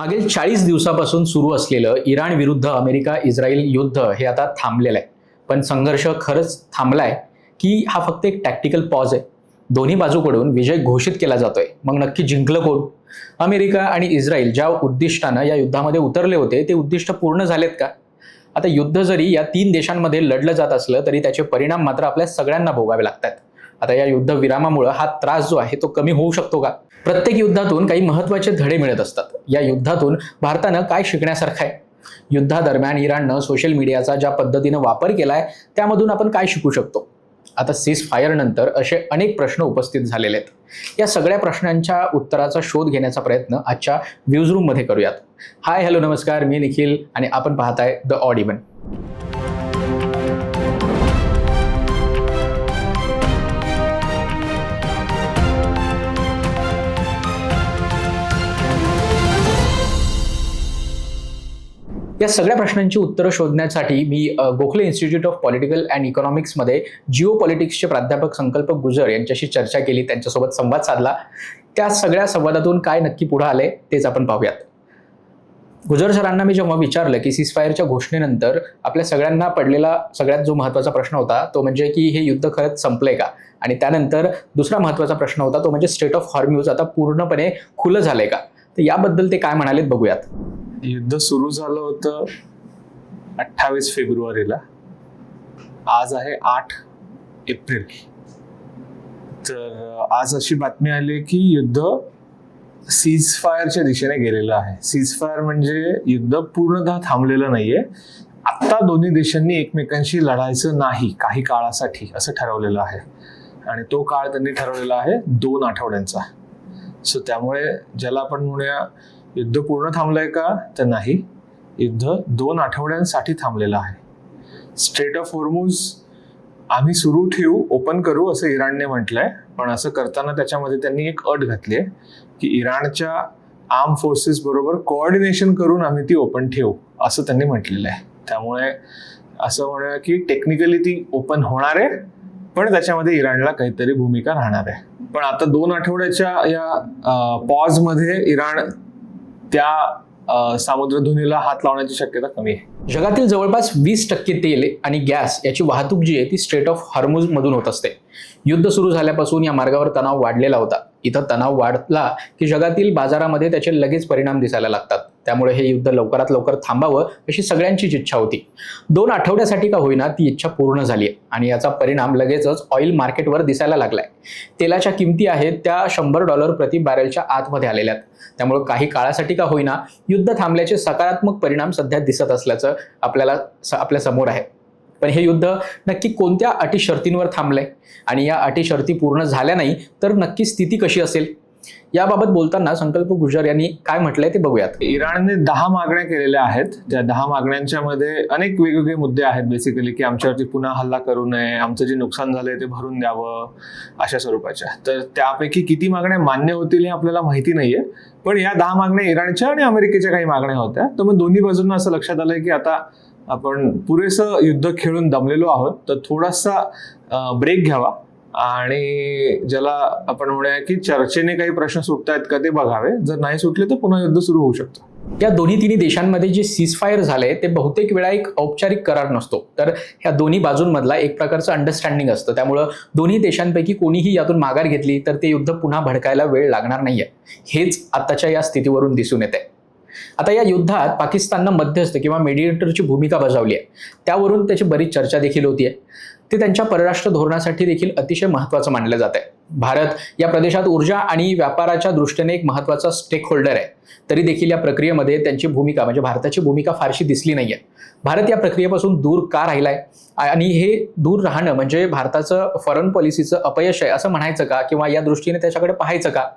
मागील 40 दिवसापासून सुरू असलेलं इराण विरुद्ध अमेरिका इस्रायल युद्ध हे आता थांबलेलं आहे. पण संघर्ष खरंच थांबलाय की हा फक्त एक टॅक्टिकल पॉज आहे? दोन्ही बाजूकडून विजय घोषित केला जातोय, मग नक्की जिंकलं कोण? अमेरिका आणि इस्रायल ज्या उद्दिष्टानं या युद्धामध्ये उतरले होते ते उद्दिष्ट पूर्ण झालेत का? आता युद्ध जरी या 3 देशांमध्ये लढलं जात असलं तरी त्याचे परिणाम मात्र आपल्या सगळ्यांना भोगावे लागतात. आता या युद्ध विरामामुळे हा त्रास जो आहे तो कमी होऊ शकतो का? प्रत्येक युद्धातून काही महत्त्वाचे धडे मिळत असतात. या युद्धातून भारतानं काय शिकण्यासारखं आहे? युद्धादरम्यान इराणनं सोशल मीडियाचा ज्या पद्धतीनं वापर केलाय त्यामधून आपण काय शिकू शकतो? आता सीज फायर नंतर असे अनेक प्रश्न उपस्थित झालेले आहेत. या सगळ्या प्रश्नांच्या उत्तराचा शोध घेण्याचा प्रयत्न आजच्या व्ह्यूज मध्ये करूयात. हाय, हॅलो, नमस्कार, मी निखिल आणि आपण पाहताय द ऑड इव्हन. या सगळ्या प्रश्नांची उत्तरं शोधण्यासाठी मी Gokhale institute of political and इकॉनॉमिक्समध्ये जिओ पॉलिटिक्सचे प्राध्यापक संकल्प गुजर यांच्याशी चर्चा केली, त्यांच्यासोबत संवाद साधला. त्या सगळ्या संवादातून काय नक्की पुढे आले तेच आपण पाहूयात. गुजर सरांना मी जेव्हा विचारलं की सीजफायरच्या घोषणेनंतर आपल्या सगळ्यांना पडलेला सगळ्यात जो महत्त्वाचा प्रश्न होता तो म्हणजे की हे युद्ध खरंच संपलंय का, आणि त्यानंतर दुसरा महत्त्वाचा प्रश्न होता तो म्हणजे स्ट्रेट ऑफ हॉर्म्यूज आता पूर्णपणे खुलं झालंय का, तर याबद्दल ते काय म्हणालेत बघूयात. युद्ध सुरू झालं होतं 28 फेब्रुवारीला. आज आहे 8 एप्रिल. तर आज अशी बातमी आली की युद्ध सीज फायरच्या दिशेने गेलेलं आहे. सीज फायर म्हणजे युद्ध पूर्णतः थांबलेलं नाहीये. आता दोन्ही देशांनी एकमेकांशी लढायचं नाही काही काळासाठी असं ठरवलेलं आहे, आणि तो काळ त्यांनी ठरवलेला आहे 2 आठवड्यांचा. सो त्यामुळे ज्याला आपण म्हणूया युद्ध पूर्ण थांबलंय का, तर नाही, युद्ध 2 आठवड्यांसाठी थांबलेलं आहे. स्ट्रेट ऑफ हॉर्मुझ आम्ही सुरू ठेवू, ओपन करू असं इराणने म्हटलंय. पण असं करताना त्याच्यामध्ये त्यांनी एक अट घातली आहे की इराणच्या आर्म फोर्सेस बरोबर कोऑर्डिनेशन करून आम्ही ती ओपन ठेवू असं त्यांनी म्हटलेलं आहे. त्यामुळे असं म्हणूया की टेक्निकली ती ओपन होणार आहे, पण त्याच्यामध्ये इराणला काहीतरी भूमिका राहणार आहे. पण आता 2 आठवड्याच्या या पॉज मध्ये इराण त्या सामुद्रधुनीला हात लावण्याची शक्यता कमी आहे. जगातील जवळपास 20% तेल आणि गॅस याची वाहतूक जी आहे ती स्ट्रेट ऑफ हॉर्मुझ मधून होत असते. युद्ध सुरू झाल्यापासून या मार्गावर तणाव वाढलेला होता. इथं तणाव वाढला की जगातील बाजारामध्ये त्याचे लगेच परिणाम दिसायला लागतात. त्यामुळे हे युद्ध लवकरात लवकर थांबावं अशी सगळ्यांचीच इच्छा होती. 2 आठवड्यासाठी का होईना ती इच्छा पूर्ण झाली आहे, आणि याचा परिणाम लगेचच ऑइल मार्केटवर दिसायला लागलाय. तेलाच्या किमती आहेत त्या $100 प्रति बॅरेलच्या आतमध्ये आलेल्या आहेत. त्यामुळे काही काळासाठी का होईना युद्ध थांबल्याचे सकारात्मक परिणाम सध्या दिसत असल्याचं आपल्या समोर आहे. पण हे युद्ध नक्की कोणत्या अटी शर्तींवर थांबलंय, आणि या अटी शर्ती पूर्ण झाल्या नाही तर नक्की स्थिती कशी असेल, याबाबत बोलताना संकल्प गुजर यांनी काय म्हटलंय ते बघूयात. इराणने 10 मागण्या केलेल्या आहेत. त्या 10 मागण्यांच्या मध्ये अनेक वेगवेगळे मुद्दे आहेत. बेसिकली की आमच्यावरती पुन्हा हल्ला करू नये, आमचं जे नुकसान झालंय ते भरून द्यावं, अशा स्वरूपाच्या. तर त्यापैकी किती मागण्या मान्य होतील हे आपल्याला माहिती नाहीये. पण या 10 मागण्या इराणच्या आणि अमेरिकेच्या काही मागण्या होत्या. तर मग दोन्ही बाजूंना असं लक्षात आलंय की आता आपण पुरेसं युद्ध खेळून दमलेलो आहोत, तर थोडासा ब्रेक घ्यावा आणि ज्याला आपण म्हणूया की चर्चेने काही प्रश्न सुटतायत का ते बघावे. जर नाही सुटले तर पुन्हा युद्ध सुरू होऊ शकतं. या दोन्ही देशांमध्ये जे सीज फायर झाले ते बहुतेक वेळा एक औपचारिक करार नसतो, तर ह्या दोन्ही बाजूंमधला एक प्रकारचं अंडरस्टँडिंग असतं. त्यामुळं दोन्ही देशांपैकी कोणीही यातून माघार घेतली तर ते युद्ध पुन्हा भडकायला वेळ लागणार नाहीये. हेच आताच्या या स्थितीवरून दिसून येते. आता या युद्धात पाकिस्ताननं मध्यस्थ किंवा मेडिएटरची भूमिका बजावली आहे. त्यावरून त्याची बरीच चर्चा देखील होतीये. ते त्यांच्या परराष्ट्र धोरणासाठी देखील अतिशय महत्त्वाचं मानलं जात आहे. भारत या प्रदेशात ऊर्जा आणि व्यापाराच्या दृष्टीने एक महत्त्वाचा स्टेक होल्डर आहे. तरी देखील या प्रक्रियेमध्ये त्यांची भूमिका म्हणजे भारताची भूमिका फारशी दिसली नाहीये. भारत या प्रक्रियेपासून दूर का राहिलाय, आणि हे दूर राहणं म्हणजे भारताचं फॉरेन पॉलिसीचं अपयश आहे असं म्हणायचं का, किंवा या दृष्टीने त्याच्याकडे पाहायचं का?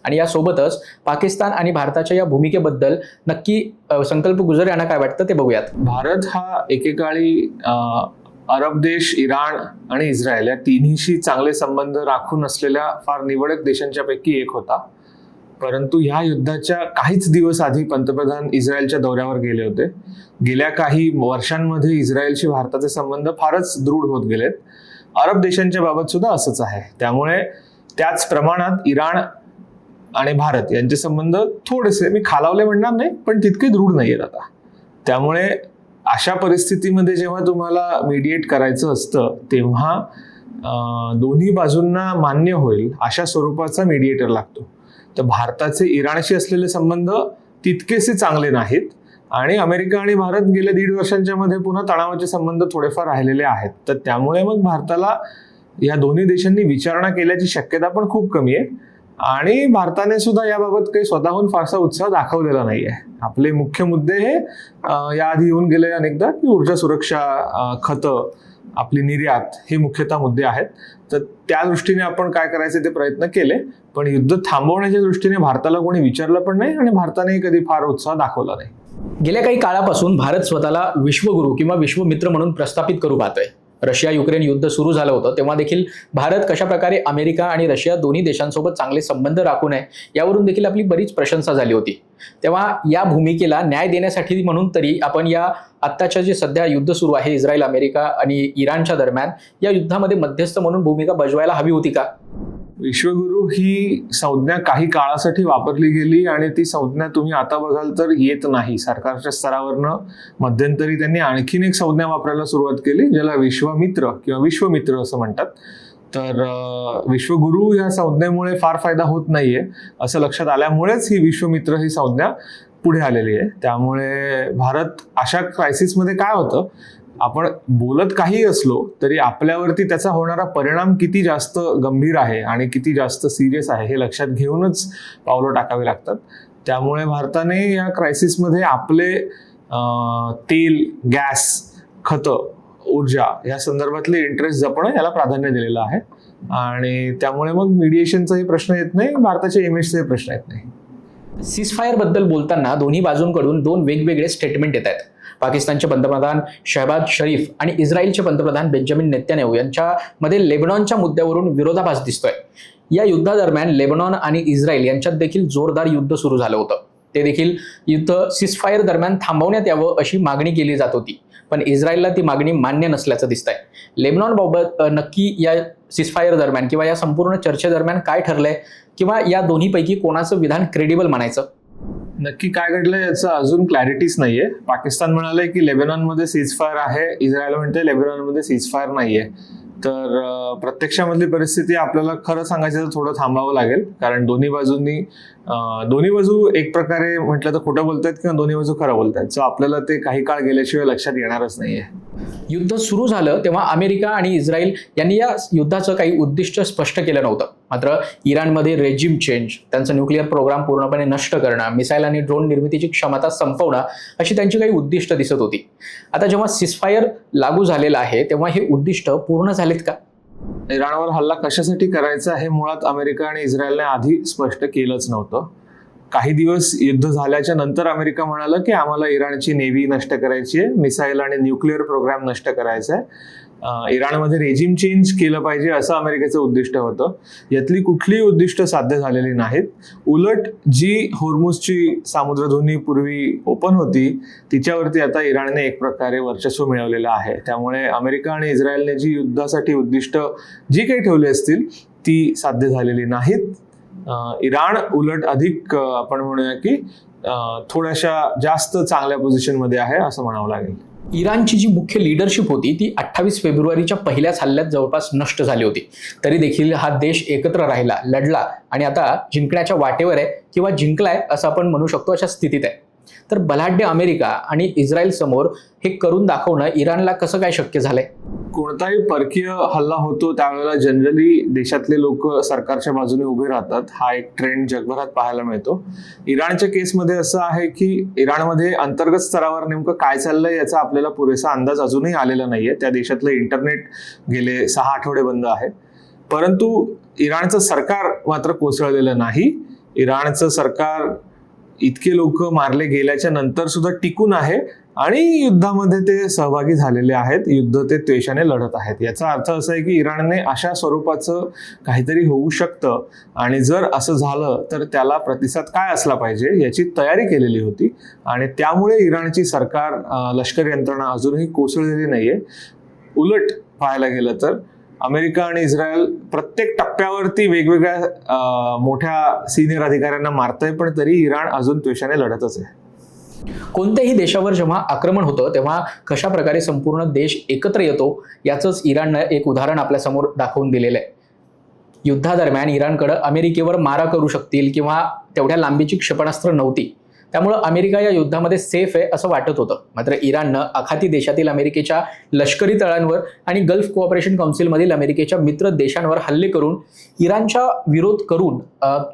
आणि यासोबतच पाकिस्तान आणि भारताच्या या भूमिकेबद्दल नक्की संकल्प गुजर यांना काय वाटतं ते बघूयात. भारत हा एकेकाळी अरब देश, इराण आणि इस्रायल या तिन्हीशी चांगले संबंध राखून असलेल्या फार निवडक देशांच्या पैकी एक होता. परंतु ह्या युद्धाच्या काहीच दिवस आधी पंतप्रधान इस्रायलच्या दौऱ्यावर गेले होते. गेल्या काही वर्षांमध्ये इस्रायलशी भारताचे संबंध फारच दृढ होत गेलेत. अरब देशांच्या बाबत सुद्धा असंच आहे. त्यामुळे त्याच प्रमाणात इराण आणि भारत यांचे संबंध थोडेसे, मी खालावले म्हणणार नाही, पण तितके दृढ नाही आहेत आता. त्यामुळे अशा परिस्थितीमध्ये जेव्हा तुम्हाला मीडिएट करायचं असतं तेव्हा दोन्ही बाजूंना मान्य होईल अशा स्वरूपाचा मीडिएटर लागतो. तर भारताचे इराणशी असलेले संबंध तितकेसे चांगले नाहीत आणि अमेरिका आणि भारत गेल्या 1.5 वर्षांच्या मध्ये पुन्हा तणावाचे संबंध थोडेफार राहिलेले आहेत. तर त्यामुळे मग भारताला या दोन्ही देशांनी विचारणा केल्याची शक्यता पण खूप कमी आहे आणि भारताने सुद्धा याबाबत काही स्वतःहून फारसा उत्साह दाखवलेला नाहीये. आपले मुख्य मुद्दे हे याआधी येऊन गेले अनेकदा की ऊर्जा सुरक्षा, खतं, आपली निर्यात हे मुख्यतः मुद्दे आहेत. तर त्या दृष्टीने आपण काय करायचे ते प्रयत्न केले, पण युद्ध थांबवण्याच्या दृष्टीने भारताला कोणी विचारलं पण नाही आणि भारताने कधी फार उत्साह दाखवला नाही. गेल्या काही काळापासून भारत स्वतःला विश्वगुरू किंवा विश्वमित्र म्हणून प्रस्थापित करू पाहतोय. रशिया युक्रेन युद्ध सुरू झालं होतं तेव्हा देखील भारत कशा प्रकारे अमेरिका आणि रशिया दोन्ही देशांसोबत चांगले संबंध राखू नये यावरून देखील आपली बरीच प्रशंसा झाली होती. तेव्हा या भूमिकेला न्याय देण्यासाठी म्हणून तरी आपण या आत्ताच्या जे सध्या युद्ध सुरू आहे इस्रायल, अमेरिका आणि इराणच्या दरम्यान या युद्धामध्ये मध्यस्थ म्हणून भूमिका बजवायला हवी होती का? विश्वगुरू ही संज्ञा काही काळासाठी वापरली गेली आणि ती संज्ञा तुम्ही आता बघाल तर येत नाही. सरकारच्या स्तरावरनं मध्यंतरी त्यांनी आणखीन एक संज्ञा वापरायला सुरुवात केली ज्याला विश्वमित्र किंवा विश्वमित्र असं म्हणतात. तर विश्वगुरू या संज्ञेमुळे फार फायदा होत नाहीये असं लक्षात आल्यामुळेच ही विश्वमित्र ही संज्ञा पुढे आलेली आहे. त्यामुळे भारत अशा क्रायसिसमध्ये काय होतं, आपण बोलत काही असलो तरी आपल्यावरती त्याचा होणारा परिणाम किती जास्त गंभीर आहे आणि किती जास्त सिरियस आहे हे लक्षात घेऊनच पावलं टाकावी लागतात. त्यामुळे भारताने या क्रायसिसमध्ये आपले तेल, गॅस, खतं, ऊर्जा या संदर्भातले इंटरेस्ट जपणं याला प्राधान्य दिलेलं आहे आणि त्यामुळे मग मीडिएशनचाही प्रश्न येत नाही, भारताच्या इमेजचाही प्रश्न येत नाही. सीजफायर बद्दल बोलताना दोन्ही बाजूंकडून 2 वेगवेगळे स्टेटमेंट येत आहेत. पाकिस्तानचे पंतप्रधान शहबाज शरीफ आणि इस्रायलचे पंतप्रधान बेंजामिन नेतन्याहू यांच्यामध्ये लेबनॉनच्या मुद्द्यावरून विरोधाभास दिसतोय. या युद्धादरम्यान लेबनॉन आणि इस्रायल यांच्यात देखील जोरदार युद्ध सुरू झालं होतं. ते देखील युद्ध सीजफायर दरम्यान थांबवण्यात यावं अशी मागणी केली जात होती, पण इस्रायलला ती मागणी मान्य नसल्याचं दिसतंय. लेबनॉनबाबत नक्की या सीजफायर दरम्यान किंवा या संपूर्ण चर्चेदरम्यान काय ठरलंय किंवा या दोन्हीपैकी कोणाचं विधान क्रेडिबल म्हणायचं? नक्की काय घडलं याचं अजून क्लॅरिटीच नाहीये. पाकिस्तान म्हणाले की लेबनॉनमध्ये सीजफायर आहे, इस्रायल म्हणते लेबनॉनमध्ये सीजफायर नाहीये. तर प्रत्यक्षामधली परिस्थिती आपल्याला खरं सांगायचं तर थोडं थांबावं लागेल, कारण दोन्ही बाजू एक प्रकारे म्हटलं तर खोटं बोलतायत किंवा दोन्ही बाजू खरं बोलतायत. सो आपल्याला ते काही काळ गेल्याशिवाय लक्षात येणारच नाहीये. युद्ध सुरू झालं तेव्हा अमेरिका आणि इस्रायल यांनी या युद्धाचं काही उद्दिष्ट स्पष्ट केलं नव्हतं. मात्र इराणमध्ये रेजिम चेंज, त्यांचं न्यूक्लिअर प्रोग्राम पूर्णपणे नष्ट करणं, मिसाईल आणि ड्रोन निर्मितीची क्षमता संपवणं अशी त्यांची काही उद्दिष्ट दिसत होती. आता जेव्हा सीजफायर लागू झालेला आहे तेव्हा हे उद्दिष्ट पूर्ण झालेत का? इराणवर हल्ला कशासाठी करायचा हे मुळात अमेरिका आणि इस्रायलने आधी स्पष्ट केलंच नव्हतं. काही दिवस युद्ध झाल्याच्या नंतर अमेरिका म्हणाला की आम्हाला इराणची नेव्ही नष्ट करायची आहे, मिसाईल आणि न्यूक्लिअर प्रोग्राम नष्ट करायचा आहे, इराणमध्ये रेजिम चेंज केलं पाहिजे असं अमेरिकेचं उद्दिष्ट होतं. यातली कुठलीही उद्दिष्ट साध्य झालेली नाहीत. उलट जी होर्मुझची सामुद्रधुनी पूर्वी ओपन होती तिच्यावरती आता इराणने एक प्रकारे वर्चस्व मिळवलेलं आहे. त्यामुळे अमेरिका आणि इस्रायलने जी युद्धासाठी उद्दिष्ट जी काही ठेवली असतील ती साध्य झालेली नाहीत. इराण उलट अधिक आपण म्हणूया की थोड्याशा जास्त चांगल्या पोझिशनमध्ये आहे असं म्हणावं लागेल. इराणची जी मुख्य लीडरशिप होती ती 28 फेब्रुवारीच्या पहिल्याच हल्ल्यात जवळपास नष्ट झाली होती. तरी देखील हा देश एकत्र राहिला, लढला आणि आता जिंकण्याच्या वाटेवर आहे किंवा जिंकलाय असं आपण म्हणू शकतो अशा स्थितीत आहे. तर बलाढ्य अमेरिका आणि इस्रायल समोर हे करून दाखवणं इराणला कसं काय शक्य झालंय? कोणताही परकीय हल्ला होतो त्यावेळेला जनरली देशातले लोक सरकारच्या बाजूने उभे राहतात. हा एक ट्रेंड जगभरात पाहायला मिळतो. इराणच्या केसमध्ये असं आहे की इराणमध्ये अंतर्गत स्तरावर नेमकं काय चाललंय याचा आपल्याला पुरेसा अंदाज अजूनही आलेला नाहीये. त्या देशातलं इंटरनेट गेले 6 आठवडे बंद आहे. परंतु इराणचं सरकार मात्र कोसळलेलं नाही. इराणचं सरकार इतके लोक मारले गेल्याच्या नंतर सुद्धा टिकून आहे आणि युद्धामध्ये ते सहभागी झालेले आहेत. युद्ध ते द्वेषाने लढत आहेत. याचा अर्थ असा आहे की इराणने अशा स्वरूपाचं काहीतरी होऊ शकतं आणि जर असं झालं तर त्याला प्रतिसाद काय असला पाहिजे याची तयारी केलेली होती आणि त्यामुळे इराणची सरकार लष्करी यंत्रणा अजूनही कोसळलेली नाहीये. उलट पाहायला गेलं तर अमेरिका आणि इस्रायल प्रत्येक टप्प्यावरती वेगवेगळ्या मोठ्या सिनियर अधिकाऱ्यांना मारतंय, पण तरी इराण अजून त्वेषाने लढतच आहे. कोणत्याही देशावर जेव्हा आक्रमण होतं तेव्हा कशा प्रकारे संपूर्ण देश एकत्र येतो याचंच इराणनं एक उदाहरण आपल्यासमोर दाखवून दिलेलं आहे. युद्धादरम्यान इराणकडे अमेरिकेवर मारा करू शकतील किंवा तेवढ्या लांबीची क्षेपणास्त्र नव्हती, त्यामुळं अमेरिका या युद्धामध्ये सेफ आहे असं वाटत होतं. मात्र इराणनं आखाती देशातील अमेरिकेच्या लष्करी तळांवर आणि गल्फ कोऑपरेशन काउन्सिलमधील अमेरिकेच्या मित्र देशांवर हल्ले करून इराणचा विरोध करून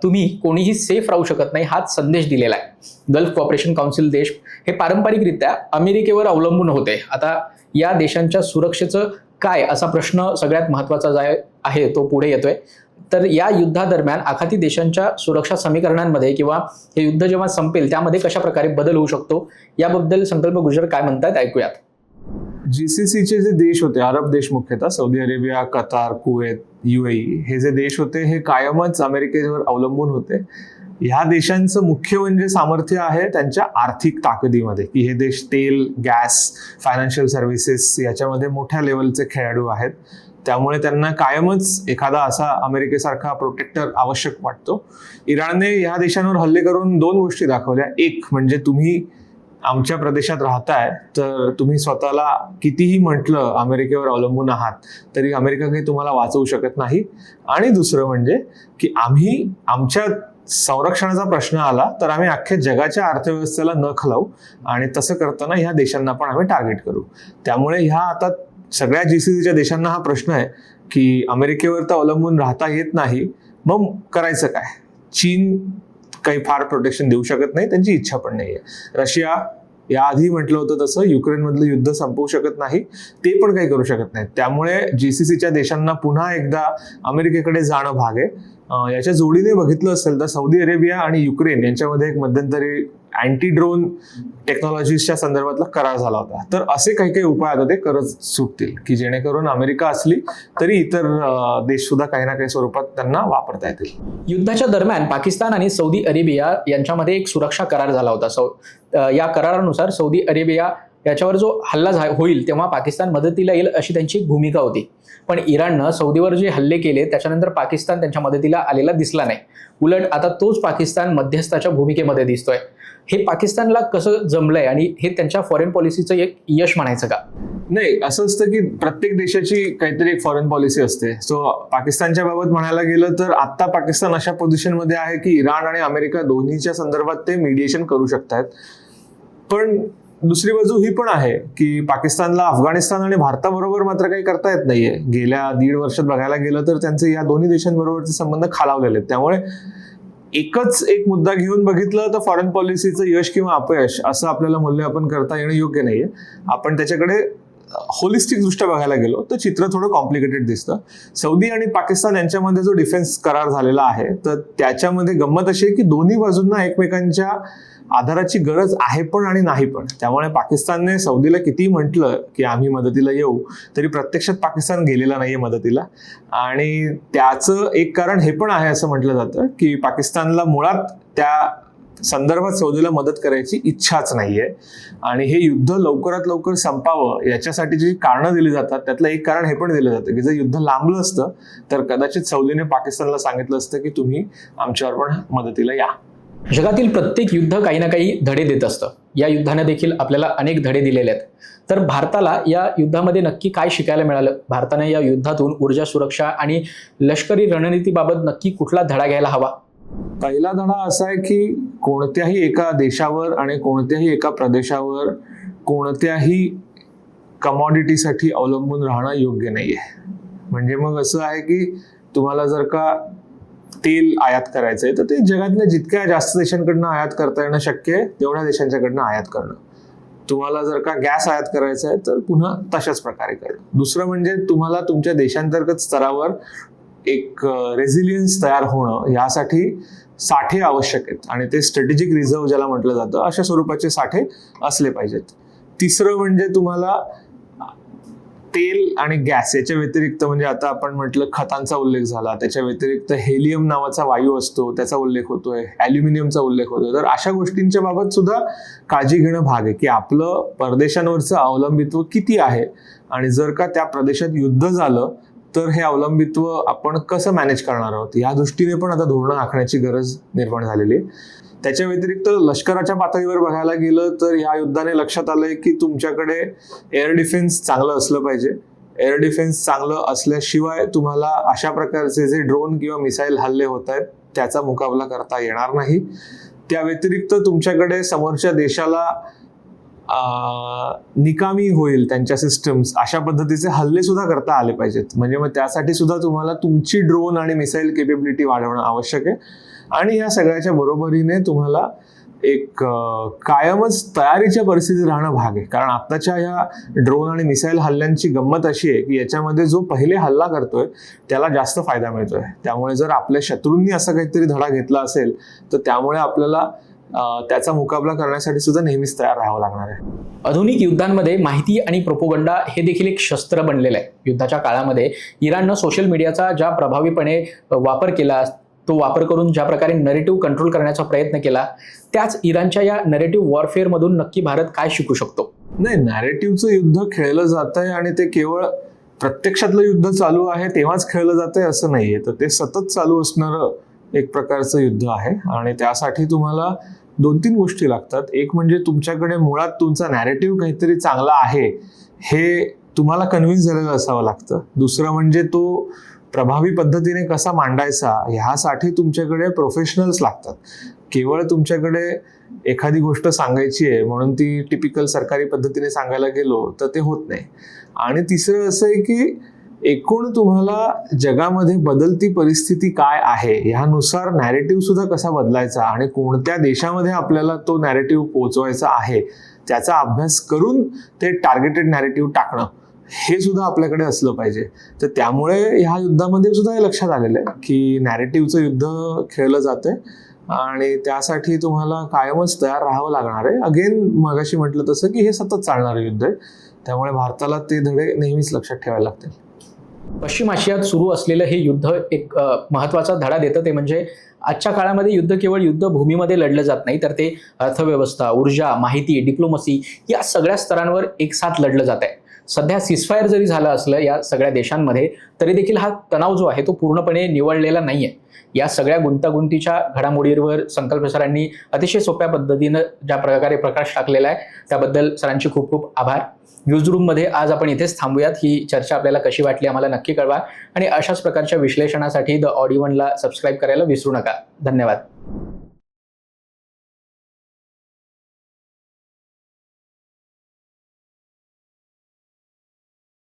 तुम्ही कोणीही सेफ राहू शकत नाही हाच संदेश दिलेला आहे. गल्फ कोऑपरेशन काउन्सिल देश हे पारंपरिकरित्या अमेरिकेवर अवलंबून होते. आता या देशांच्या सुरक्षेचं काय असा प्रश्न सगळ्यात महत्त्वाचा आहे तो पुढे येतोय. तर या युद्धादरम्यान आखाती देशांच्या सुरक्षा समीकरणांमध्ये किंवा हे युद्ध जेव्हा संपेल त्यामध्ये कशा प्रकारे बदल होऊ शकतो याबद्दल संकल्प गुर्जर काय म्हणतात ऐकूयात. GCCचे जे देश होते, अरब देश मुख्यतः Saudi Arabia, Qatar, Kuwait, UAE हे जे देश होते हे कायमच अमेरिकेवर अवलंबून होते. ह्या देशांचं मुख्य म्हणजे सामर्थ्य आहे त्यांच्या आर्थिक ताकदीमध्ये, की हे देश तेल, गॅस, फायनान्शियल सर्व्हिसेस याच्यामध्ये मोठ्या लेवलचे खेळाडू आहेत. त्यामुळे त्यांना कायमच एखादा असा अमेरिकेसारखा प्रोटेक्टर आवश्यक वाटतो. इराणने ह्या देशांवर हल्ले करून दोन गोष्टी दाखवल्या. एक म्हणजे तुम्ही आमच्या प्रदेशात राहताय तर तुम्ही स्वतःला कितीही म्हटलं अमेरिकेवर अवलंबून आहात तरी अमेरिका काही तुम्हाला वाचवू शकत नाही. आणि दुसरं म्हणजे की आम्ही आमच्या संरक्षणाचा प्रश्न आला तर आम्ही अख्ख्या जगाच्या अर्थव्यवस्थेला न खालावू आणि तसं करताना ह्या देशांना पण आम्ही टार्गेट करू. त्यामुळे ह्या आता सगळ्या GCCच्या देशांना हा प्रश्न आहे की अमेरिकेवर तर अवलंबून राहता येत नाही, मग करायचं काय. चीन काही फार प्रोटेक्शन देऊ शकत नाही, त्यांची इच्छा पण नाहीये. रशिया याआधी म्हटलं होतं तसं युक्रेनमधलं युद्ध संपवू शकत नाही, ते पण काही करू शकत नाही. त्यामुळे GCCच्या देशांना पुन्हा एकदा अमेरिकेकडे जाणं भाग आहे. याच्या जोडीने बघितलं असेल तर सौदी अरेबिया आणि युक्रेन यांच्यामध्ये एक मध्यंतरी अँटी ड्रोन टेक्नॉलॉजीच्या संदर्भातला करार झाला होता. तर असे काही काही उपाय आता ते करत सुटतील की जेणेकरून अमेरिका असली तरी इतर देश सुद्धा काही ना काही स्वरूपात त्यांना वापरता येतील. युद्धाच्या दरम्यान पाकिस्तान आणि सौदी अरेबिया यांच्यामध्ये एक सुरक्षा करार झाला होता. या करारानुसार सौदी अरेबिया याच्यावर जो हल्ला होईल तेव्हा पाकिस्तान मदतीला येईल अशी त्यांची एक भूमिका होती. पण इराणनं सौदीवर जे हल्ले केले त्याच्यानंतर पाकिस्तान त्यांच्या मदतीला आलेला दिसला नाही. उलट आता तोच पाकिस्तान मध्यस्थाच्या भूमिकेमध्ये दिसतोय. हे पाकिस्तानला कसं जमलंय आणि हे त्यांच्या फॉरेन पॉलिसीचं एक यश म्हणायचं का? नाही, असं असतं की प्रत्येक देशाची काहीतरी एक फॉरेन पॉलिसी असते. सो पाकिस्तानच्या बाबत म्हणायला गेलं तर आता पाकिस्तान अशा पोझिशनमध्ये आहे की इराण आणि अमेरिका दोन्हीच्या संदर्भात ते मीडिएशन करू शकतात. पण दुसरी बाजू ही पण आहे की पाकिस्तानला अफगाणिस्तान आणि भारताबरोबर मात्र काही करता येत नाहीये. गेल्या 1.5 वर्षात बघायला गेलं तर त्यांचे या दोन्ही देशांबरोबरचे संबंध खालावलेले आहेत. त्यामुळे एकच एक मुद्दा घेऊन बघितलं तर फॉरेन पॉलिसीचं यश किंवा अपयश असं आपल्याला मूल्यमापन करता येणं योग्य नाहीये. आपण त्याच्याकडे होलिस्टिक दृष्ट्या बघायला गेलो तर चित्र थोडं कॉम्प्लिकेटेड दिसतं. सौदी आणि पाकिस्तान यांच्यामध्ये जो डिफेन्स करार झालेला आहे तर त्याच्यामध्ये गंमत अशी आहे की दोन्ही बाजूंना एकमेकांच्या आधाराची गरज आहे पण आणि नाही पण. त्यामुळे पाकिस्तानने सौदीला किती म्हटलं की आम्ही मदतीला येऊ तरी प्रत्यक्षात पाकिस्तान गेलेला नाहीये मदतीला. आणि त्याचं एक कारण हे पण आहे असं म्हटलं जातं की पाकिस्तानला मुळात त्या संदर्भात सौदीला मदत करायची इच्छाच नाहीये. आणि हे युद्ध लवकरात लवकर संपावं याच्यासाठी जी कारणं दिली जातात त्यातलं एक कारण हे पण दिलं जातं की जर युद्ध लांबलं असतं तर कदाचित सौदीने पाकिस्तानला सांगितलं असतं की तुम्ही आमच्यावर पण मदतीला या. जगातील प्रत्येक युद्ध काही ना काही धडे देत असतं. या युद्धाने देखील आपल्याला अनेक धडे दिलेले आहेत. तर भारताला या युद्धामध्ये नक्की काय शिकायला मिळालं? भारताने या युद्धातून ऊर्जा सुरक्षा आणि लष्करी रणनीतीबाबत नक्की कुठला धडा घ्यायला हवा? पहिला धडा असा आहे की कोणत्याही एका देशावर आणि कोणत्याही एका प्रदेशावर कोणत्याही कमॉडिटीसाठी अवलंबून राहणं योग्य नाहीये. म्हणजे मग असं आहे की तुम्हाला जर का तेल आयात करायचंय तर ते जगातल्या जितक्या जास्त देशांकडनं आयात करता येणं शक्य आहे तेवढ्या देशांच्याकडनं आयात करणं. तुम्हाला जर का गॅस आयात करायचा आहे तर पुन्हा तशाच प्रकारे करणं. दुसरं म्हणजे तुम्हाला तुमच्या देशांतर्गत स्तरावर एक रेझिलियन्स तयार होणं यासाठी साठे आवश्यक आहेत आणि ते स्ट्रॅटेजिक रिझर्व्ह ज्याला म्हटलं जातं अशा स्वरूपाचे साठे असले पाहिजेत. तिसरं म्हणजे तुम्हाला तेल आणि गॅस याच्या व्यतिरिक्त म्हणजे आता आपण म्हटलं खतांचा उल्लेख झाला, त्याच्या व्यतिरिक्त हेलियम नावाचा वायू असतो त्याचा उल्लेख होतोय, ॲल्युमिनियमचा उल्लेख होतोय. तर अशा गोष्टींच्या बाबत सुद्धा काळजी घेणं भाग आहे की आपलं परदेशांवरचं अवलंबित्व किती आहे आणि जर का त्या प्रदेशात युद्ध झालं तर हे अवलंबित्व आपण कसं मॅनेज करणार आहोत या दृष्टीने पण आता धोरणं आखण्याची गरज निर्माण झालेली आहे. त्याच्या व्यतिरिक्त लष्कराच्या पातळीवर बघायला गेलं तर या युद्धाने लक्षात आलंय की तुमच्याकडे एअर डिफेन्स चांगलं असलं पाहिजे. एअर डिफेन्स चांगलं असल्याशिवाय तुम्हाला अशा प्रकारचे जे ड्रोन किंवा मिसाईल हल्ले होत आहेत त्याचा मुकाबला करता येणार नाही. त्या व्यतिरिक्त तुमच्याकडे समोरच्या देशाला निकामी होईल त्यांच्या सिस्टम्स अशा पद्धतीचे हल्ले सुद्धा करता आले पाहिजेत. म्हणजे मग त्यासाठी सुद्धा तुम्हाला तुमची ड्रोन आणि मिसाईल केपेबिलिटी वाढवणं आवश्यक आहे. आणि या सगळ्याच्या बरोबरीने तुम्हाला एक कायमच तयारीच्या परिस्थितीत राहणं भाग आहे. कारण आत्ताच्या या ड्रोन आणि मिसाईल हल्ल्यांची गंमत अशी आहे की याच्यामध्ये जो पहिले हल्ला करतोय त्याला जास्त फायदा मिळतोय. त्यामुळे जर आपल्या शत्रूंनी असा काहीतरी धडा घेतला असेल तर त्यामुळे आपल्याला त्याचा मुकाबला करण्यासाठी सुद्धा नेहमीच तयार राहावं लागणार आहे. आधुनिक युद्धांमध्ये माहिती आणि प्रोपोगंडा हे देखील एक शस्त्र बनलेलं आहे. युद्धाच्या काळामध्ये इराणनं सोशल मीडियाचा ज्या प्रभावीपणे वापर केला, तो वापर करून ज्या प्रकारे नरेटिव्ह कंट्रोल करण्याचा प्रयत्न केला, त्याच इराणच्या या नरेटिव्ह वॉरफेअरमधून नक्की भारत काय शिकू शकतो? नाही, नॅरेटिव्हचं युद्ध खेळलं जात आहे आणि ते केवळ प्रत्यक्षातलं युद्ध चालू आहे तेव्हाच खेळलं जात आहे असं नाहीये. तर ते सतत चालू असणारं एक प्रकारचं युद्ध आहे आणि त्यासाठी तुम्हाला 2-3 गोष्टी लागतात. एक म्हणजे तुमच्याकडे मुळात तुमचा नॅरेटिव्ह काहीतरी चांगला आहे हे तुम्हाला कन्व्हिन्स झालेलं असावं लागतं. दुसरं म्हणजे तो प्रभावी पद्धतीने कसा मांडायचा ह्यासाठी तुमच्याकडे प्रोफेशनल्स लागतात. केवळ तुमच्याकडे एखादी गोष्ट सांगायची आहे म्हणून ती टिपिकल सरकारी पद्धतीने सांगायला गेलो तर ते होत नाही. आणि तिसरं असं आहे की एकूण तुम्हाला जगामध्ये बदलती परिस्थिती काय आहे ह्यानुसार नॅरेटिव्ह सुद्धा कसा बदलायचा आणि कोणत्या देशामध्ये आपल्याला तो नॅरेटिव्ह पोहोचवायचा आहे त्याचा अभ्यास करून ते टार्गेटेड नॅरेटिव्ह टाकणं हे सुद्धा आपल्याकडे असलं पाहिजे. तर त्यामुळे ह्या युद्धामध्ये सुद्धा हे लक्षात आलेलं आहे की नॅरेटिव्हचं युद्ध खेळलं जातंय आणि त्यासाठी तुम्हाला कायमच तयार राहावं लागणार आहे. अगेन मगाशी म्हटलं तसं की हे सतत चालणारं युद्ध आहे. त्यामुळे भारताला ते धडे नेहमीच लक्षात ठेवायला लागतील. पश्चिम आशियात सुरू असलेलं हे युद्ध एक महत्त्वाचा धडा देतं. ते म्हणजे आजच्या काळामध्ये युद्ध केवळ युद्धभूमीमध्ये लढलं जात नाही, तर ते अर्थव्यवस्था, ऊर्जा, माहिती, डिप्लोमसी या सगळ्या स्तरांवर एक साथ लढलं जात आहे. सध्या सिसफायर जरी झालं असलं या सगळ्या देशांमध्ये तरी देखील हा तणाव जो आहे तो पूर्णपणे निवळलेला नाहीये. या सगळ्या गुंतागुंतीच्या घडामोडींवर संकल्प सरांनी अतिशय सोप्या पद्धतीनं ज्या प्रकारे प्रकाश टाकलेला आहे त्याबद्दल सरांचे खूप खूप आभार. न्यूजरूममध्ये आज आपण इथेच थांबूयात. ही चर्चा आपल्याला कशी वाटली आम्हाला नक्की कळवा आणि अशाच प्रकारच्या विश्लेषणासाठी द ऑडिओ 1ला सबस्क्राईब करायला विसरू नका. धन्यवाद.